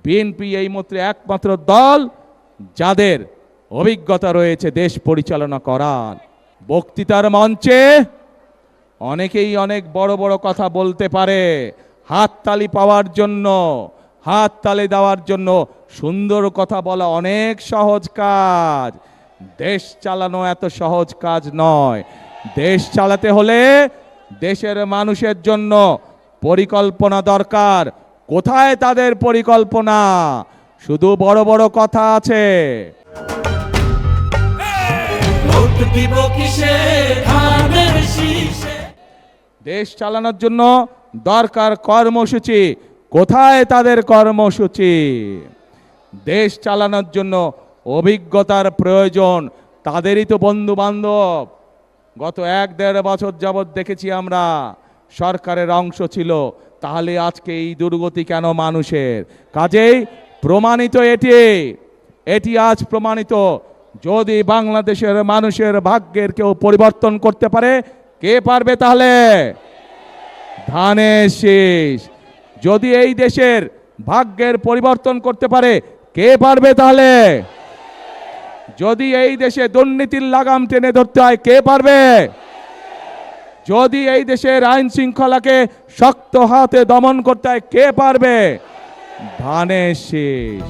BNP এই মাত্র একমাত্র দল যাদের অভিজ্ঞতা রয়েছে দেশ পরিচালনা করার। বক্তৃতার মঞ্চে অনেকেই অনেক বড় বড় কথা বলতে পারে, হাততালি পাওয়ার জন্য, হাততালি দেওয়ার জন্য। সুন্দর কথা বলা অনেক সহজ কাজ, দেশ চালানো এত সহজ কাজ নয়। দেশ চালাতে হলে দেশের মানুষের জন্য পরিকল্পনা দরকার। কোথায় তাদের পরিকল্পনা? শুধু বড় বড় কথা আছে। দেশ চালানোর জন্য দরকার কর্মসূচি। কোথায় তাদের কর্মসূচি? দেশ চালানোর জন্য অভিজ্ঞতার প্রয়োজন, তাদেরই তো বন্ধু বান্ধব। গত 1-1.5 বছর যাবৎ দেখেছি আমরা সরকারের অংশ ছিল, তাহলে আজকে এই দুর্গতি কেন মানুষের? কাজেই প্রমাণিত এটি আজ প্রমাণিত। যদি বাংলাদেশের মানুষের ভাগ্যের কেউ পরিবর্তন করতে পারে, কে পারবে? তাহলে ধানের শীষ। যদি এই দেশের ভাগ্যের পরিবর্তন করতে পারে, কে পারবে? তাহলে যদি এই দেশে দুর্নীতির লাগাম টেনে ধরতে হয়, কে পারবে? যদি এই দেশের আইন শৃঙ্খলাকে শক্ত হাতে দমন করতে হয়, কে পারবে? ধানের শীষ।